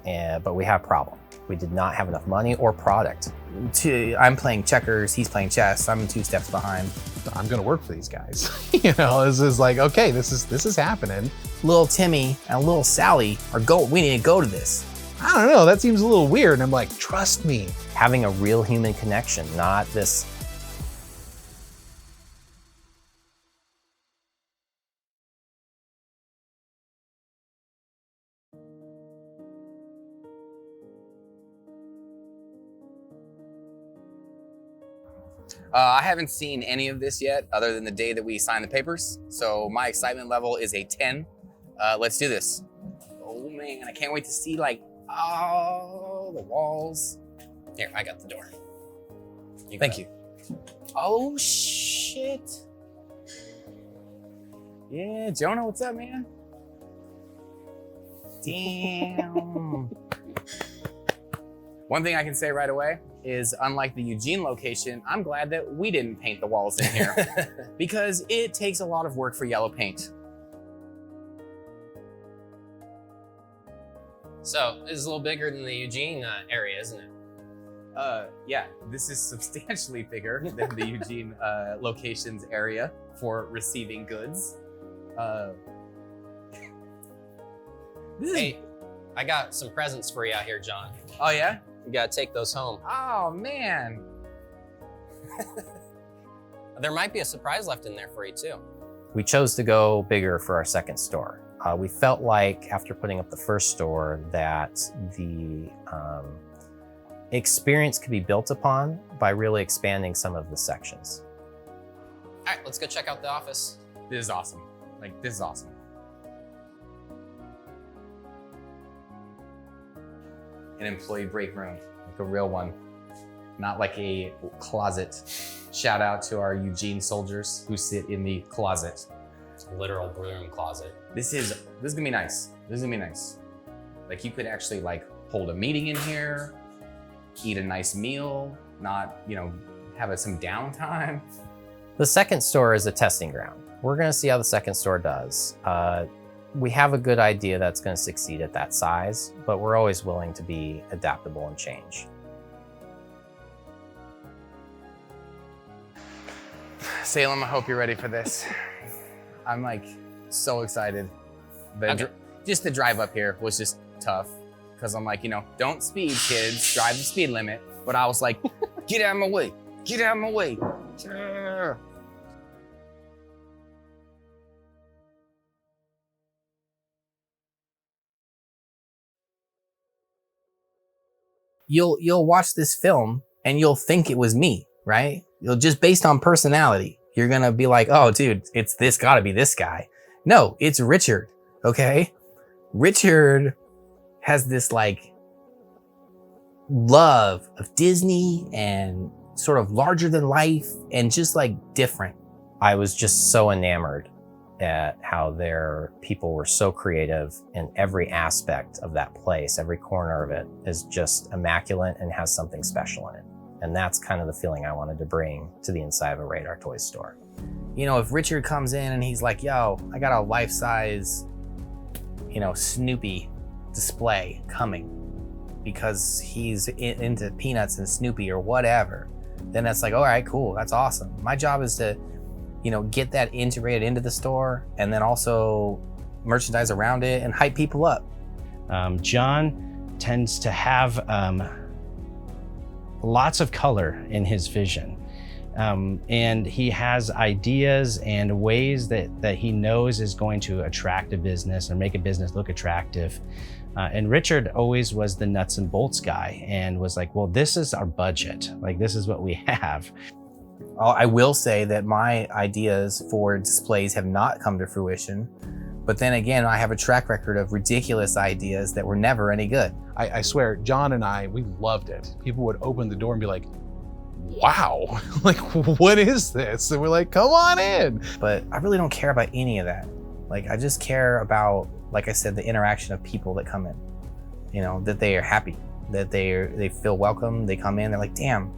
but we have a problem. We did not have enough money or product. I'm playing checkers, he's playing chess, I'm 2 steps behind. I'm gonna work for these guys. You know, this is like, okay, this is happening. Little Timmy and little Sally we need to go to this. I don't know, that seems a little weird. And I'm like, trust me. Having a real human connection, not this. I haven't seen any of this yet, other than the day that we signed the papers. So my excitement level is a 10. Let's do this. Oh man, I can't wait to see like, oh, the walls. Here, I got the door. Thank you. Oh shit. Yeah, Jonah, what's up, man? Damn. One thing I can say right away is, unlike the Eugene location, I'm glad that we didn't paint the walls in here because it takes a lot of work for yellow paint. So this is a little bigger than the Eugene area, isn't it? Yeah, this is substantially bigger than the Eugene location's area for receiving goods. Hey, I got some presents for you out here, John. Oh yeah? You gotta take those home. Oh man. There might be a surprise left in there for you too. We chose to go bigger for our second store. We felt like after putting up the first store that the experience could be built upon by really expanding some of the sections. All right, let's go check out the office. This is awesome. Like, this is awesome. An employee break room, like a real one, not like a closet. Shout out to our Eugene soldiers who sit in the closet. Literal broom closet. This is gonna be nice. This is gonna be nice. Like, you could actually like hold a meeting in here, eat a nice meal, not, you know, have some downtime. The second store is a testing ground. We're gonna see how the second store does. We have a good idea that's gonna succeed at that size, but we're always willing to be adaptable and change. Salem, I hope you're ready for this. I'm like so excited. Just the drive up here was just tough because I'm like, you know, don't speed, kids, drive the speed limit. But I was like, get out of my way, get out of my way. You'll watch this film and you'll think it was me, right? You'll just based on personality. You're gonna be like, oh dude, it's this gotta be this guy. No, it's Richard, okay? Richard has this like love of Disney and sort of larger than life and just like different. I was just so enamored at how their people were so creative in every aspect of that place. Every corner of it is just immaculate and has something special in it. And that's kind of the feeling I wanted to bring to the inside of a Radar Toys store. You know, if Richard comes in and he's like, yo, I got a life-size, you know, Snoopy display coming because he's into Peanuts and Snoopy or whatever, then that's like, all right, cool, that's awesome. My job is to, you know, get that integrated into the store and then also merchandise around it and hype people up. John tends to have lots of color in his vision. And he has ideas and ways that he knows is going to attract a business or make a business look attractive. And Richard always was the nuts and bolts guy and was like, well, this is our budget. Like, this is what we have. I will say that my ideas for displays have not come to fruition. But then again, I have a track record of ridiculous ideas that were never any good. I swear, John and I, we loved it. People would open the door and be like, wow, like, what is this? And we're like, come on in. But I really don't care about any of that. Like, I just care about, like I said, the interaction of people that come in. You know, that they are happy, that they feel welcome. They come in, they're like, damn,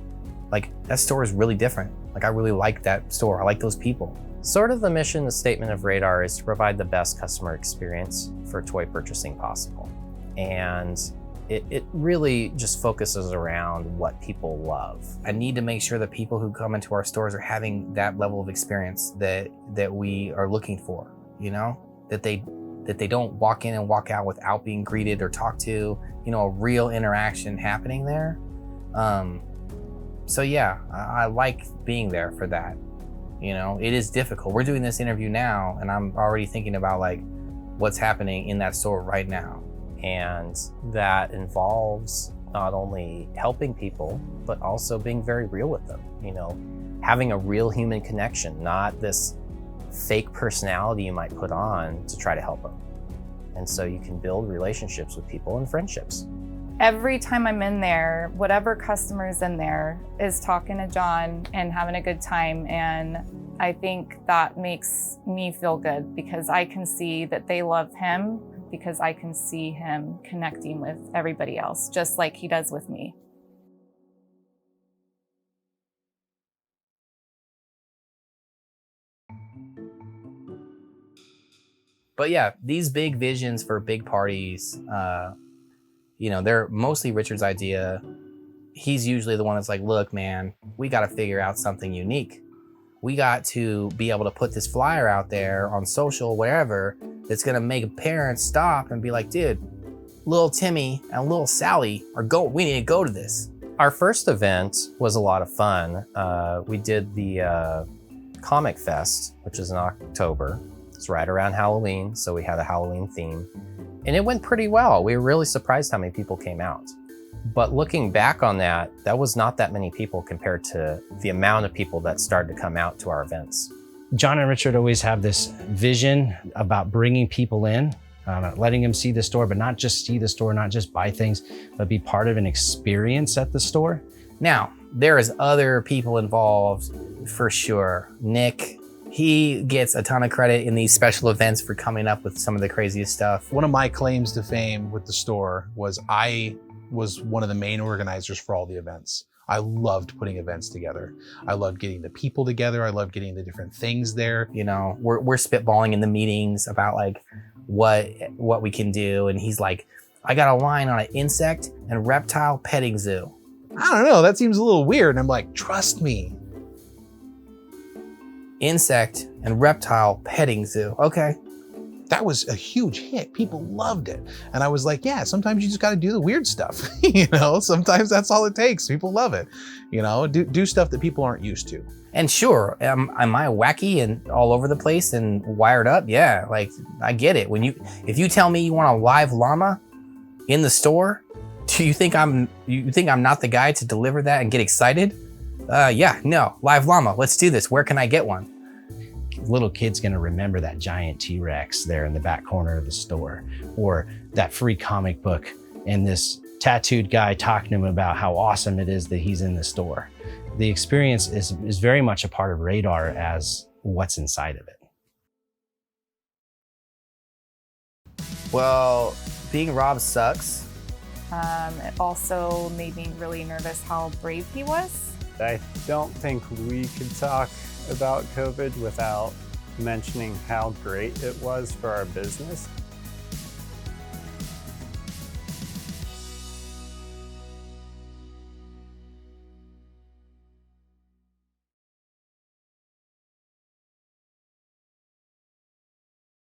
like that store is really different. Like, I really like that store. I like those people. Sort of the mission, the statement of Radar is to provide the best customer experience for toy purchasing possible. And it really just focuses around what people love. I need to make sure that people who come into our stores are having that level of experience that we are looking for, you know, that they don't walk in and walk out without being greeted or talked to, you know, a real interaction happening there. So yeah, I like being there for that. You know, it is difficult. We're doing this interview now and I'm already thinking about like what's happening in that store right now. And that involves not only helping people, but also being very real with them, you know, having a real human connection, not this fake personality you might put on to try to help them. And so you can build relationships with people and friendships. Every time I'm in there, whatever customer's in there is talking to John and having a good time. And I think that makes me feel good because I can see that they love him, because I can see him connecting with everybody else, just like he does with me. But yeah, these big visions for big parties, you know, they're mostly Richard's idea. He's usually the one that's like, look, man, we got to figure out something unique. We got to be able to put this flyer out there on social, wherever, that's going to make parents stop and be like, dude, little Timmy and little Sally we need to go to this. Our first event was a lot of fun. We did the Comic Fest, which is in October. It's right around Halloween, so we had a Halloween theme. And it went pretty well. We were really surprised how many people came out. But looking back on that, that was not that many people compared to the amount of people that started to come out to our events. John and Richard always have this vision about bringing people in, letting them see the store, but not just see the store, not just buy things, but be part of an experience at the store. Now, there is other people involved for sure. Nick, he gets a ton of credit in these special events for coming up with some of the craziest stuff. One of my claims to fame with the store was I was one of the main organizers for all the events. I loved putting events together. I loved getting the people together. I loved getting the different things there. You know, we're spitballing in the meetings about like what we can do. And he's like, I got a line on an insect and reptile petting zoo. I don't know, that seems a little weird. And I'm like, trust me. Insect and reptile petting zoo. Okay. That was a huge hit. People loved it. And I was like, yeah, sometimes you just got to do the weird stuff. You know, sometimes that's all it takes. People love it. You know, do stuff that people aren't used to. And sure, am I wacky and all over the place and wired up? Yeah, like I get it. If you tell me you want a live llama in the store, do you think I'm not the guy to deliver that and get excited? Yeah, no, live llama. Let's do this. Where can I get one? Little kid's gonna remember that giant T-Rex there in the back corner of the store, or that free comic book and this tattooed guy talking to him about how awesome it is that he's in the store. The experience is very much a part of Radar as what's inside of it. Well, being Rob sucks. It also made me really nervous how brave he was. I don't think we could talk about COVID without mentioning how great it was for our business.